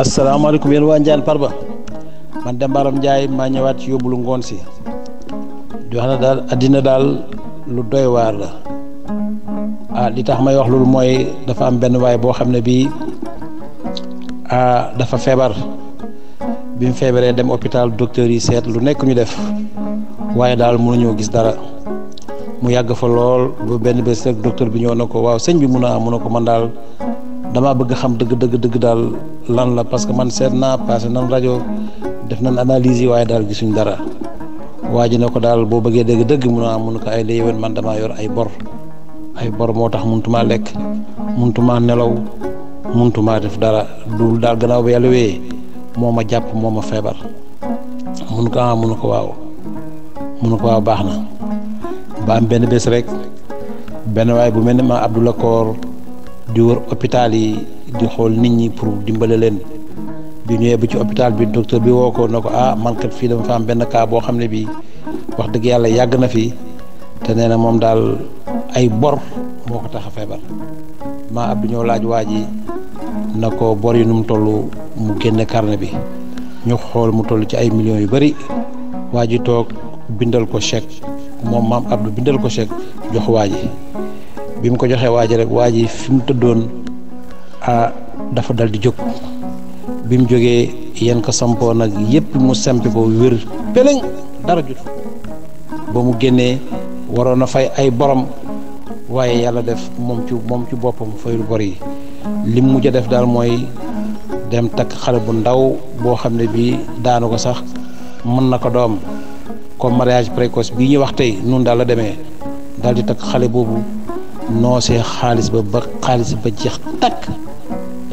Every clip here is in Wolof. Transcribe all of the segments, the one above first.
asalaamaaleykum yéen waa Ndiane Farba man Dembaram Ndiaye maa ñëwaat ci yóbbulu ngoon si di wax na daal addina daal lu doy waar la li tax may wax loolu mooy dafa am benn waay boo xam ne bii dafa feebar bi mu feebaree dem hôpital docteur yi seet lu nekk ñu def waaye daal mënuñoo gis dara mu yàgg fa lool ba benn bés rek docteur bi ñëw na ko waaw sëñ bi mun a ko man daal damaa bëgg xam dëgg daal lan la parce que man seet naa passé nan rajo def nañ analyse yi waaye daal gisuñ dara waa ji ne ko daal boo bëggee dëgg mun ko ay léewén man damaa yor ay bor moo tax mënutumaa lekk mënutumaa nelaw mënutumaa def dara dul daal gannaaw ba yàlla wéyee moo ma jàpp moo ma feebar mun ko waaw baax na ba am benn bés rek benn waay bu mel ne ma Abdoulaye Koor di wër hôpital yi di xool nit ñi pour dimbale leen bi ñëwee ba ci hôpital bi docteur bi woo ko na ko man kat fii dama fa am benn cas boo xam ne bii wax dëgg yàlla yàgg na fi te nee na moom daal ay bor moo ko tax a feebar maa Abdou ñëw laaj waa ji na ko bor yi nu mu toll mu génne carnet bi ñu xool mu toll ci ay millions yu bari waa ji toog bindal ko chèque moom maam Abdou bindal ko chèque jox waa ji bi mu ko joxee waa ji rek waa ji fi mu tëddoon dafa dal di jóg bi mu jógee yéen ko sampoo nag yëpp mu sempi ko wér peleng dara jut ba mu génnee waroon a fay ay borom waaye yàlla def moom ci boppam fayul bor yi lim mujj a def daal mooy dem takk xale bu ndaw boo xam ne bii daanu ko sax mën na ko doom comme mariage précoce bii ñu wax tey nun daal la demee daal di takk xale boobu noosee xaalis ba xaalis ba jeex takk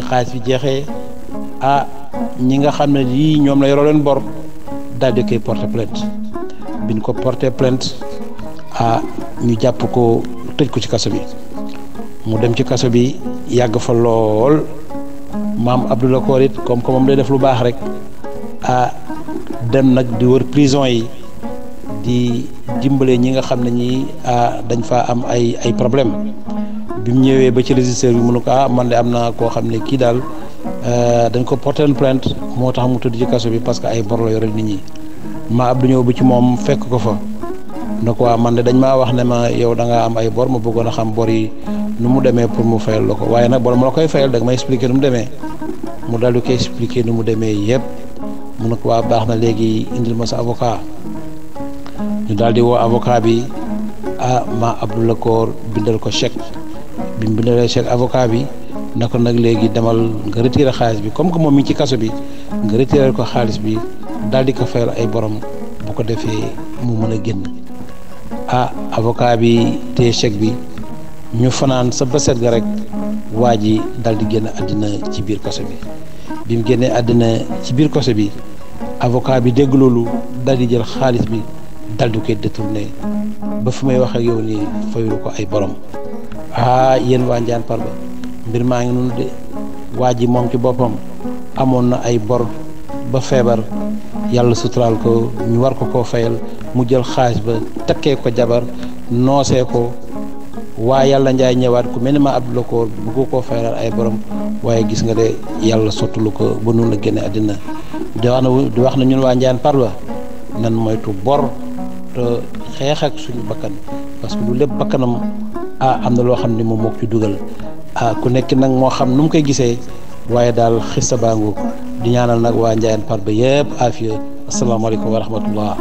xaalis bi jeexee ñi nga xam ne lii ñoom la yoroo leen bor daal di koy porter plainte biñ ko porter plainte ñu jàpp ko tëj ko ci kaso bi mu dem ci kaso bi yàgg fa lool maam Abdoulaye Koor it comme que moom day def lu baax rek dem nag di wër prison yi di dimbale ñi nga xam ne ñi dañ fa am ay problème bi mu ñëwee ba ci registre bi mu ne ko man de am naa koo xam ne kii daal dañ ko porter plainte moo tax mu tëdd ci kaso bi parce que ay bor la yore nit ñi maa Abdou ñëw ba ci moom fekk ko fa ne ko man de dañ maa wax ne ma yow da ngaa am ay bor ma bëggoon a xam bor yi nu mu demee pour mu fayal la ko waaye nag bor ma la koy fayal da nga may expliquer nu mu demee mu daal di koy expliquer nu mu demee yëpp mu ne ko baax na léegi indil ma sa avocat ñu daal di woo avocat bi ma Abdoulaye Koor bindal ko chèque bi mu bindalee chèque avocat bi ne ko nag léegi demal nga retiré xaalis bi comme que moom mi ci kaso bi nga retiré ko xaalis bi daal di ko fayal ay borom bu ko defee mu mën a génn avocat bi téye chèque bi ñu fanaan sa baset ga rek waa ji daal di génn àddina ci biir kaso bi mu génnee àddina ci biir kaso bi avocat bi dégg loolu daal di jël xaalis bi daal di koy détourné ba fi may wax ak yow nii fayul ko ay borom yéen waa Ndiane Farba mbir maa ngi noonu de waa ji moom ci boppam amoon na ay bor ba feebar yàlla suturaal ko ñu war ko koo fayal mu jël xaalis ba takkee ko jabar noosee ko waa yàlla njaay ñëwaat ku mel ni ma Abdoulaye Koor bëgg koo fayal ay borom waaye gis nga de yàlla sottalu ko ba noonu la génne àddina di wax na ñun waa Ndiane Farba nan moytu bor te xeex ak suñu bakkan parce que lu lépp bakkanam am na loo xam ne moom moo ko ci dugal ku nekk nag moo xam nu mu koy gisee waaye daal xista baangu di ñaanal nag waa Ndiane Farba yëpp afiya asalaamaaleykum wa rahmatullah